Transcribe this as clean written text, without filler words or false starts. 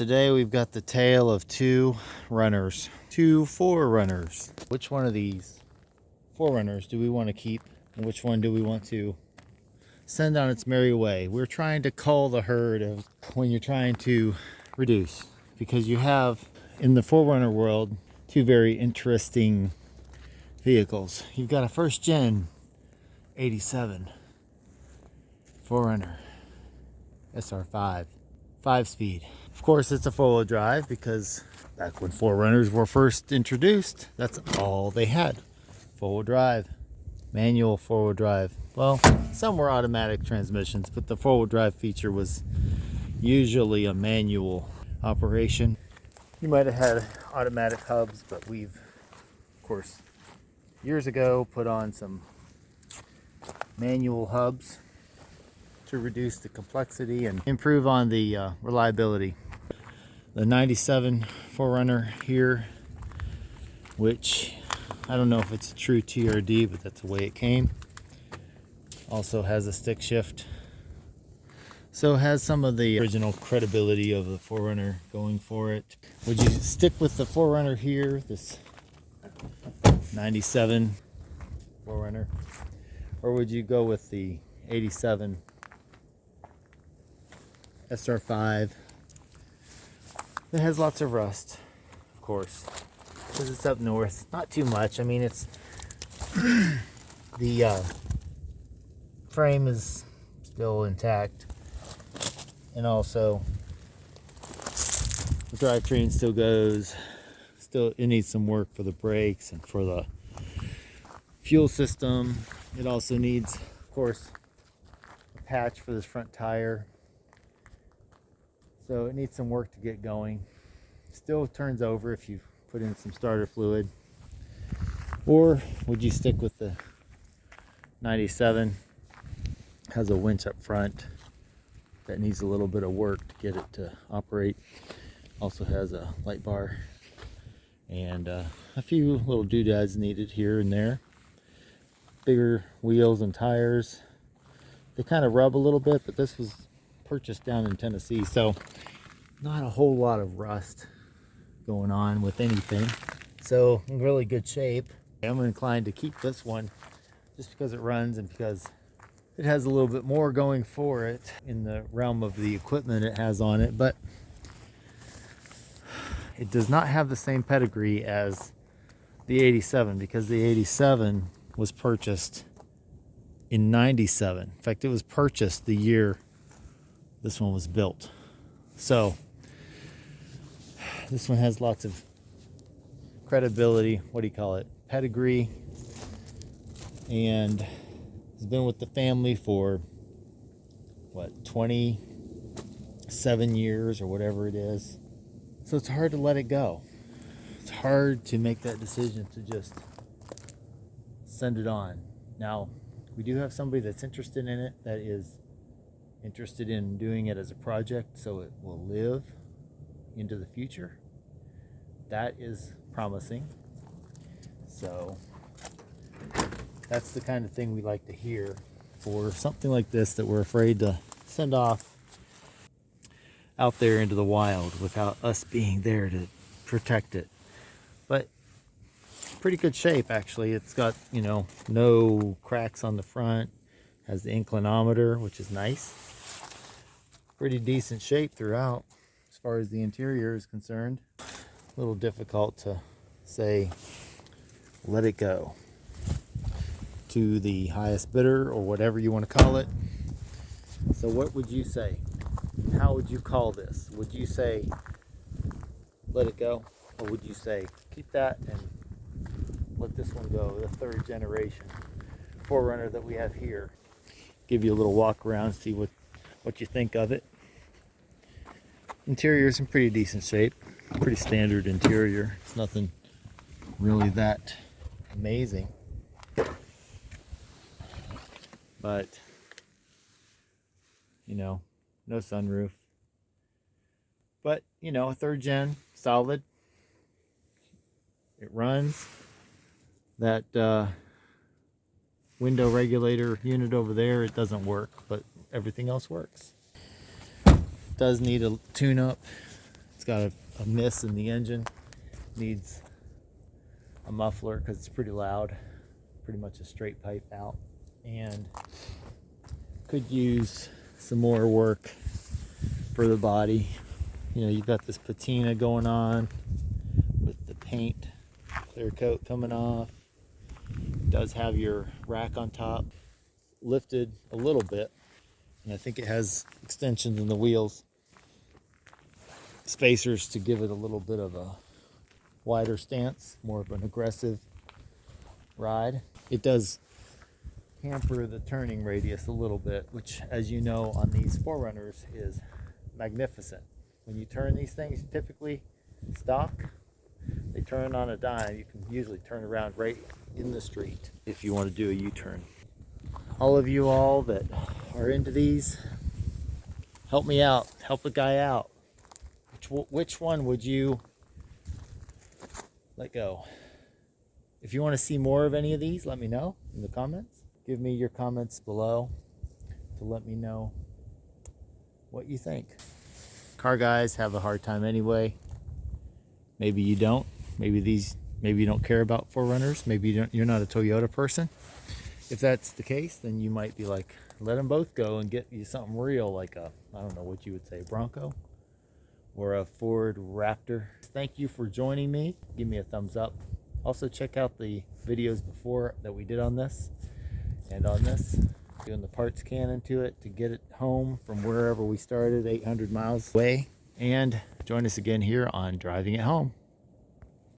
Today we've got the tale of two 4Runners. Which one of these 4Runners do we want to keep, and which one do we want to send on its merry way? We're trying to cull the herd of when you're trying to reduce, because you have in the 4Runner world two very interesting vehicles. You've got a first gen 87 4Runner SR5 5-speed. Of course, it's a 4-wheel drive because back when 4Runners were first introduced, that's all they had. 4-wheel drive, manual 4-wheel drive. Well, some were automatic transmissions, but the 4-wheel drive feature was usually a manual operation. You might have had automatic hubs, but we've, of course, years ago put on some manual hubs to reduce the complexity and improve on the reliability. The 97 4Runner here, which I don't know if it's a true TRD, but that's the way it came, also has a stick shift, so it has some of the original credibility of the 4Runner going for it. Would you stick with the 4Runner here, this 97 4Runner, or would you go with the 87 SR5 that has lots of rust, of course, because it's up north? Not too much. I mean, it's the frame is still intact, and also the drivetrain still goes. Still, it needs some work for the brakes and for the fuel system. It also needs, of course, a patch for this front tire. So it needs some work to get going. Still turns over if you put in some starter fluid. Or would you stick with the 97? Has a winch up front that needs a little bit of work to get it to operate. Also has a light bar and a few little doodads needed here and there. Bigger wheels and tires. They kind of rub a little bit, but this was purchased down in Tennessee, so not a whole lot of rust going on with anything. So in really good shape. I'm inclined to keep this one just because it runs and because it has a little bit more going for it in the realm of the equipment it has on it, but it does not have the same pedigree as the 87, because the 87 was purchased in 97. In fact, it was purchased the year this one was built. So this one has lots of credibility, what do you call it, pedigree, and has been with the family for what, 27 years or whatever it is. So it's hard to let it go. It's hard to make that decision to just send it on. Now, we do have somebody that's interested in it, that is interested in doing it as a project so it will live into the future. That is promising. So that's the kind of thing we like to hear for something like this, that we're afraid to send off out there into the wild without us being there to protect it. But pretty good shape, actually. It's got, you know, no cracks on the front, has the inclinometer, which is nice. Pretty decent shape throughout as far as the interior is concerned. A little difficult to say let it go to the highest bidder or whatever you want to call it. So what would you say? How would you call this? Would you say let it go, or would you say keep that and let this one go, the third generation 4Runner that we have here? Give you a little walk around, see what you think of it. Interior is in pretty decent shape, pretty standard interior. It's nothing really that amazing, but you know, no sunroof, but you know, a third gen, solid. It runs. That window regulator unit over there, it doesn't work, but everything else works. It does need a tune-up It's got a miss in the engine. Needs a muffler because it's pretty loud. Pretty much a straight pipe out. And could use some more work for the body. You know, you've got this patina going on with the paint, clear coat coming off. It does have your rack on top, lifted a little bit, and I think it has extensions in the wheels, spacers to give it a little bit of a wider stance, more of an aggressive ride. It does hamper the turning radius a little bit, which, as you know, on these 4Runners is magnificent. When you turn these things, typically stock, they turn on a dime. You can usually turn around right in the street if you want to do a U-turn. All of you all that are into these, help me out, help a guy out. Which one would you let go? If you want to see more of any of these, let me know in the comments. Give me your comments below to let me know what you think. Car guys have a hard time anyway. Maybe you don't. Maybe you don't care about 4Runners. Maybe you're not a Toyota person. If that's the case, then you might be like, let them both go and get you something real, like a, I don't know what you would say, Bronco or a Ford Raptor. Thank you for joining me. Give me a thumbs up. Also check out the videos before that we did on this and on this, doing the parts cannon to it to get it home from wherever we started, 800 miles away. And join us again here on Driving It Home.